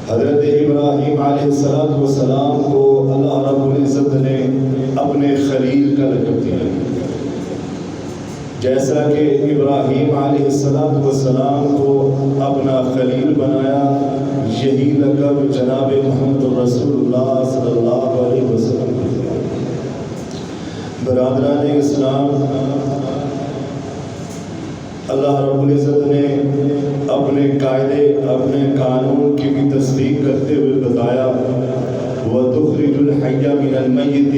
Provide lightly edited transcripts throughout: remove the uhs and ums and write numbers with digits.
حضرت ابراہیم علیہ السلام کو اللہ رب العزت نے اپنے خلیل کا لقب دیا، جیسا کہ ابراہیم علیہ السلام کو اپنا خلیل بنایا، یہی لقب جناب محمد رسول اللہ صلی اللہ علیہ وسلم کو دیا۔ برادران اسلام، اللہ رب العزت نے اپنے قاعدے، اپنے قانون کی بھی تصدیق کرتے ہوئے بتایا، وَتُخْرِجُ الْحَيَّ مِنَ الْمَيِّتِ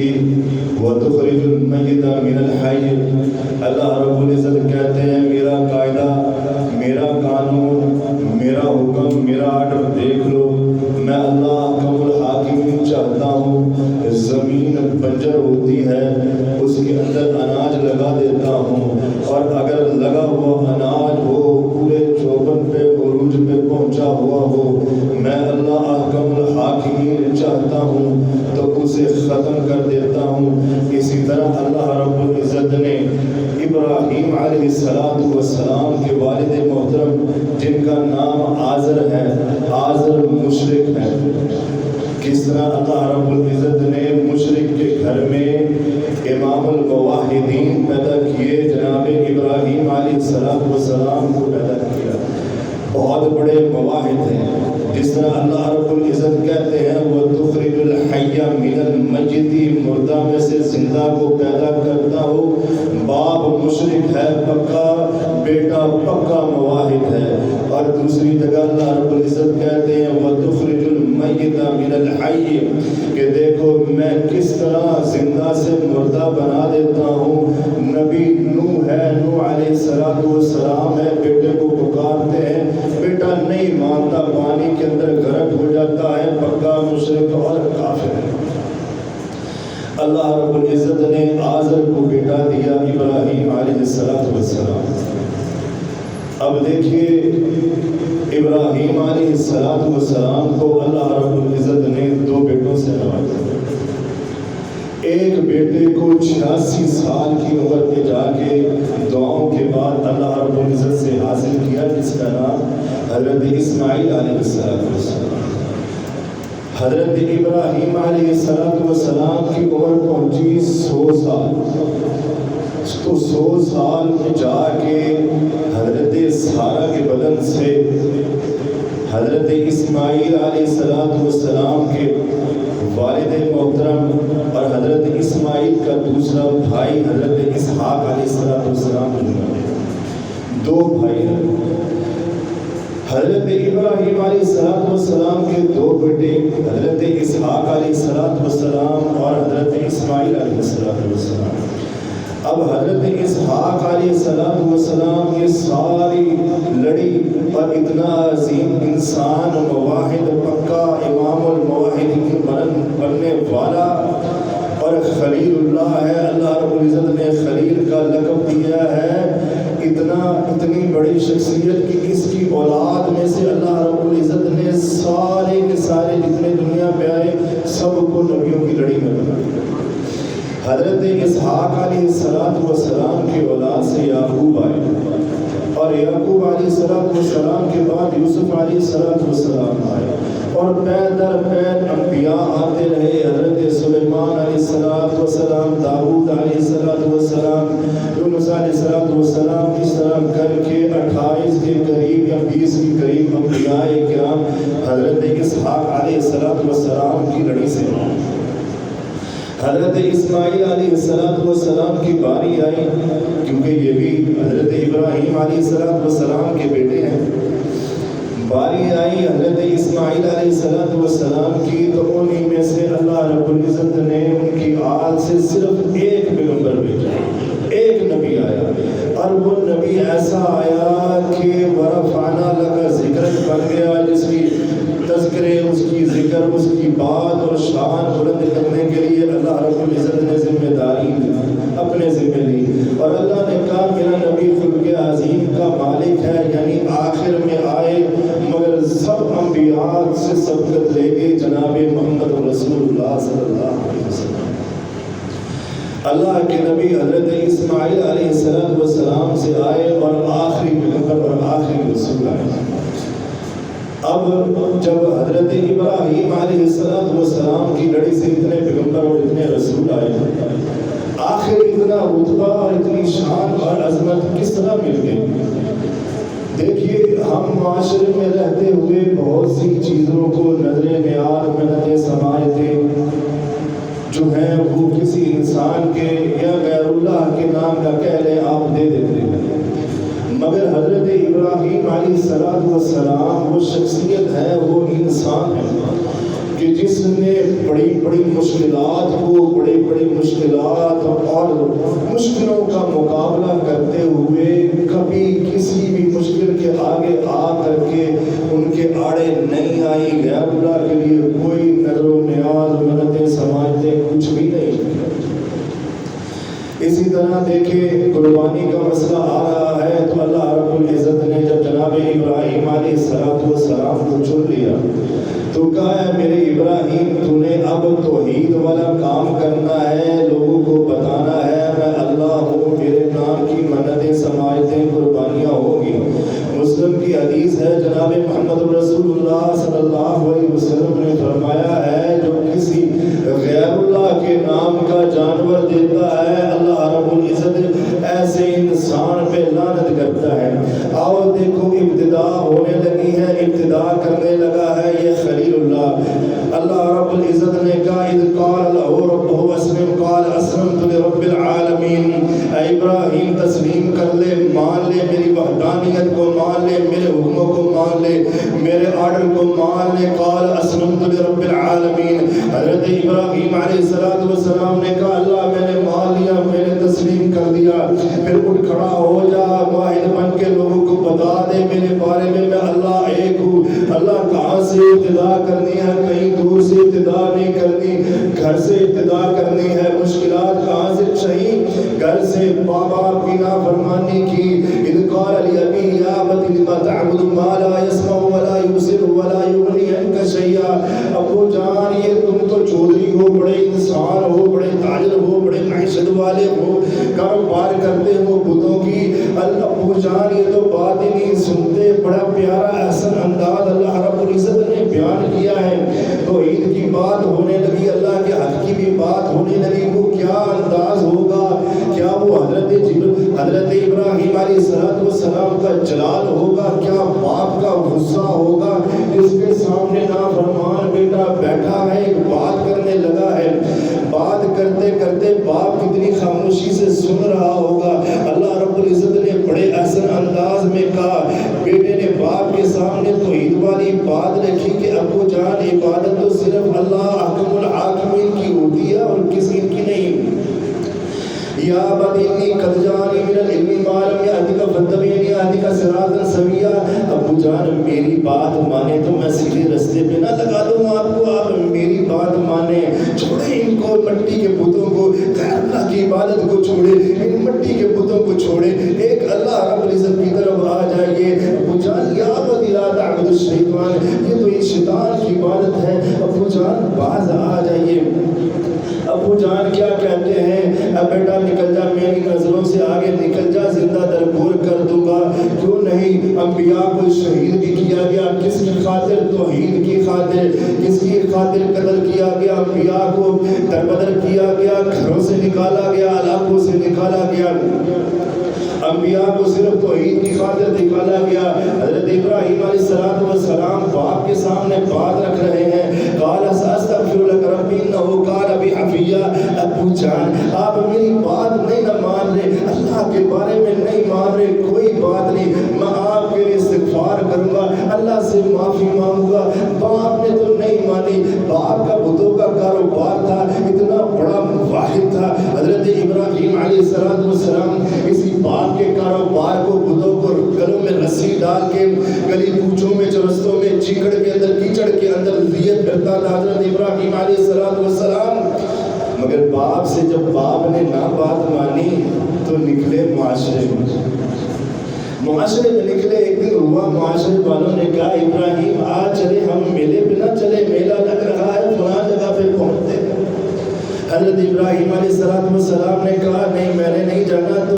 وَتُخْرِجُ الْمَيِّتَ مِنَ الْحَيِّ۔ اللہ رب العزت کہتے ہیں میرا قاعدہ، میرا قانون، میرا حکم، میرا آرڈر دیکھ لو، میں اللہ احکم الحاکمین چاہتا ہوں زمین بنجر ہوتی ہے اس کے اندر اناج لگا دیتا ہوں، اور اگر لگا ہوا اناج ہو پورے چوبن پہ عروج پہ پہنچا ہوا ہو، میں اللہ احکم الحاکمین چاہتا ہوں تو اسے ختم کر دیتا ہوں۔ اسی طرح اللہ رب العزت نے ابراہیم علیہ السلام کے والد محترم جن کا نام آزر ہے، آزر مشرک ہے، کس طرح اللہ رب العزت نے مشرک کے گھر میں امام الموحدین پیدا کیے، جناب ابراہیم علیہ السلام کو پیدا کیا۔ بہت بڑے مواحد ہیں، جس طرح اللہ رب العزت کہتے ہیں وَتُخْرِجُ الْحَيَّ مِنَ الْمَيِّتِ، مردہ میں سے زندہ کو پیدا کرتا ہو۔ باپ مشرک ہے پکا، بیٹا پکا مواحد ہے۔ اور دوسری جگہ اللہ رب العزت کہتے ہیں وَتُخْرِجُ الْمَيِّتَ مِنَ الْحَيِّ، کہ دیکھو میں کس طرح زندہ سے مردہ بنا دیتا ہوں۔ نبی نوح ہے، نوح علیہ السلام ہے، بیٹے کو پکارتے ہیں، بیٹا نہیں مانتا، پانی کے اندر غرق ہو جاتا ہے، پکا مشرک اور کافر ہے۔ اللہ رب العزت نے آزر کو بیٹا دیا ابراہیم علیہ السلام۔ اب دیکھیے ابراہیم علیہ السلام کو اللہ رب العزت نے دو بیٹوں سے نوازا۔ ایک بیٹے کو 86 سال کی عمر میں جا کے دعاؤں کے بعد اللہ رب العزت سے حاصل کیا، جس کا نام حضرت اسماعیل علیہ السلام۔ حضرت ابراہیم علیہ السلام کی عمر پہنچی 100 سال، تو 100 سال میں جا کے حضرت سارہ کے بدن سے حضرت اسماعیل علیہ السلام کے والد محترم اور حضرت اسماعیل کا دوسرا بھائی حضرت اسحاق علیہ السلام دو بھائی ہیں۔ حضرت ابراہیم علیہ السلام کے دو بیٹے حضرت اسحاق علیہ السلام اور حضرت اسماعیل علیہ السلام۔ اب حضرت اسحاق علیہ السلام یہ ساری لڑی اور اتنا عظیم انسان، مواحد پکا، امام المواحدین بننے والا اور خلیل اللہ ہے۔ اللہ رب العزت نے خلیل کا لقب دیا ہے۔ اتنی بڑی شخصیت کی اس کی اولاد میں سے اللہ رب العزت نے سارے کے سارے جتنے دنیا پہ آئے سب کو نبیوں کی لڑی میں بنایا۔ حضرت اسحاق علیہ السلام کی اولاد سے یعقوب آئے، اور یعقوب علیہ السلام کے بعد یوسف علیہ السلام آئے، اور پیر در پیر انبیاء آتے رہے۔ حضرت سلیمان علیہ السلام، داؤد علیہ السلام، یونس علیہ السلام، اس طرح کر کے 28 کے قریب یا 20 کے قریب انبیاء کرام حضرت اسحاق علیہ السلام کی لڑی سے آئے۔ حضرت اسماعیل علیہ السلام کی باری آئی، کیونکہ یہ بھی حضرت ابراہیم علیہ السلام کے بیٹے ہیں۔ باری آئی حضرت اسماعیل علیہ السلام کی، تو انہی میں سے اللہ رب العزت نے ان کی آل سے صرف ایک پیغمبر بھیجا، ایک نبی آیا، اور وہ نبی ایسا آیا کہ ورفعنا لک ذکرک بن گیا، جس کی تذکرے، اس کی ذکر، اس کی بات اور شان بلند کرنے کے لیے اللہ رب العزت نے ذمہ داری اپنے ذمہ لی، اور اللہ نے کہا میرا نبی خلق عظیم کا مالک ہے، یعنی آخر میں آئے مگر سب انبیاء سے سبقت لے کے جناب محمد رسول اللہ صلی اللہ علیہ وسلم۔ اللہ کے نبی حضرت اسماعیل علیہ السلام سے آئے، اور آخری پیغمبر اور آخری رسول آئے۔ اب جب حضرت ابراہیم علیہ السلام کی لڑی سے اتنے پیغمبر اور اتنے رسول آئے، آخر اتنا رتبہ اور اتنی شان اور عظمت کس طرح مل گئی؟ دیکھیے، ہم معاشرے میں رہتے ہوئے بہت سی چیزوں کو نظر معیار منت سماعتیں جو ہیں وہ کسی انسان کے یا غیر اللہ کے نام کا کہہ لیں آپ دے دیتے ہیں، مگر حضرت ابراہیم علیہ السلام وہ شخصیت ہے، وہ انسان ہے کہ جس نے بڑی بڑی مشکلات کو، بڑی بڑی مشکلات اور مشکلوں کا مقابلہ کرتے ہوئے کبھی کسی بھی مشکل کے آگے آ کر کے ان کے آڑے نہیں آئی، غیر اللہ کے لیے کوئی نظر و نیاز منتیں سماعتیں کچھ بھی نہیں۔ اسی طرح دیکھیں قربانی کا مسئلہ آ رہا ہے تو اللہ رب العزت نے جب جناب ابراہیم علیہ السلام کو چن لیا تو کہا ہے میرے ابراہیم تو نے اب توحید والا کام کرنا ہے، لوگوں کو بتانا ہے میں اللہ ہوں، میرے نام کی منتیں سماعتیں قربانیاں ہوگی۔ مسلم کی حدیث ہے، جناب محمد رسول اللہ صلی اللہ علیہ وسلم نے فرمایا ہے جو کسی غیر اللہ کے نام کا جانور دیتا ہے اللہ رب العزت ایسے انسان پہ لعنت کرتا ہے۔ آؤ دیکھو ابتدا ہونے لگی ہے، ابتدا کرنے لگا ہے یہ خلیل اللہ۔ اللہ رب العزت نے کہا اذ قال له ربه اسلم قال اسلمت لرب العالمین، اے ابراہیم تسلیم کر لے، مان لے میری وحدانیت کو، مان لے میرے حکموں کو، مان لے میرے آرڈر کو، مان لے۔ قال اسلمت لرب العالمین، حضرت ابراہیم علیہ السلام نے کہا اللہ میں نے مان لیا، میں نے تسلیم کر دیا۔ پھر اٹھ کھڑا ہو جا، واحد بن کے لوگوں کو بتا دے میرے بارے میں اللہ ایک ہوں۔ اللہ کہاں سے ابتدا کرنی ہے؟ کہیں دور سے ابتدا نہیں کرنی، گھر سے ابتدا کرنی ہے۔ مشکلات کہاں سے چاہیے؟ گھر سے۔ ماں باپ کی نافرمانی کی، اذ قال لأبيه يا أبت لم تعبد ما لا يسمع ولا يبصر ولا يغني عنك شيئا۔ ابو جان یہ تم تو چودھری ہو، بڑے انسان ہو، بڑے تاجر ہو، بڑے معیشت والے ہو، کاروبار کرتے ہو بتوں کی، ابو جان یہ تو بات ہی نہیں سنتے۔ بڑا پیارا احسن انداز اللہ رب العزت نے بیان کیا ہے۔ توحید کی بات ہونے لگی، اللہ کے حق کی بھی بات ہونے لگی، وہ کیا انداز ہوگا؟ کیا وہ حضرت ابراہیم علیہ السلام کا جلال ہوگا؟ کیا باپ کا غصہ ہوگا جس کے سامنے نافرمان بیٹا بیٹھا ہے، ایک بات کرنے لگا ہے، بات کرتے کرتے باپ کتنی خاموشی سے سن رہا ہوگا۔ اللہ رب العزت نے بڑے احسن انداز میں کہا، بیٹے نے باپ کے سامنے توحید والی بات رکھی کہ ابو جان عبادت تو صرف اللہ حکم الحاکمین کی ہوتی ہے اور کسی کی نہیں۔ یا ابت انی قد جانی من العلم ما لم یأتک فاتبعنی اهدک صراطا سویا۔ ابو جان میری بات مانے تو میں سیدھے راستے پہ نہ لگا دوں آپ کو، آپ میری بات مانے، چھوڑیں ان کو، مٹی کے بتوں کو، غیر اللہ کی عبادت کو چھوڑے، ان مٹی کے بتوں کو چھوڑے، ایک اللہ رب العزت کی طرف آ جائیے۔ ابو جان یا ابت لا تعبد الشیطان، یہ تو شیطان کی عبادت ہے، ابو جان باز آ جائیے۔ ابو جان کیا کہتے ہیں؟ اب بیٹا نکل جا، میری نظروں سے آگے نکل جا، زندہ درگور کر دوں گا۔ کیوں نہیں؟ انبیاء کو شہید بھی کیا گیا، کس کی خاطر؟ توحید کی خاطر۔ کس کی خاطر قتل کیا گیا؟ انبیاء کو دربدر کیا گیا، گھروں سے نکالا گیا، علاقوں سے نکالا گیا، انبیاء کو صرف توحید کی خاطر نکالا گیا۔ حضرت ابراہیم علیہ السلام باپ کے سامنے بات رکھ رہے ہیں، قال استغفر لك ربی انه كان بی حفیہ۔ ابو جان آپ میری بات نہیں نہ مان رہے، اللہ کے بارے میں نہیں مان رہے، کوئی بات نہیں، میں آپ کے لیے استغفار کروں گا، اللہ سے معافی مانگوں گا۔ باپ نے تو نہیں مانی، باپ کا بتوں کا کاروبار تھا، اتنا بڑا واحد تھا حضرت ابراہیم علیہ السلام، اسی باپ کے کاروبار کو، بتوں کو گلوں میں رسی ڈال کے، گلی کوچوں میں، چرستوں میں، چیکڑ کے اندر، کیچڑ کے اندر لیے پھرتا تھا حضرت ابراہیم علیہ السلام۔ مگر باپ سے جب باپ نے نہ بات مانی تو نکلے معاشرے میں نکلے۔ ایک دن ہوا، معاشرے والوں نے کہا ابراہیم آج چلے، ہم میلے پہ نہ چلے، میلہ لگ رہا ہے فلاں جگہ پہ پہنچتے۔ حضرت ابراہیم علیہ السلام نے کہا نہیں میں نے نہیں جانا۔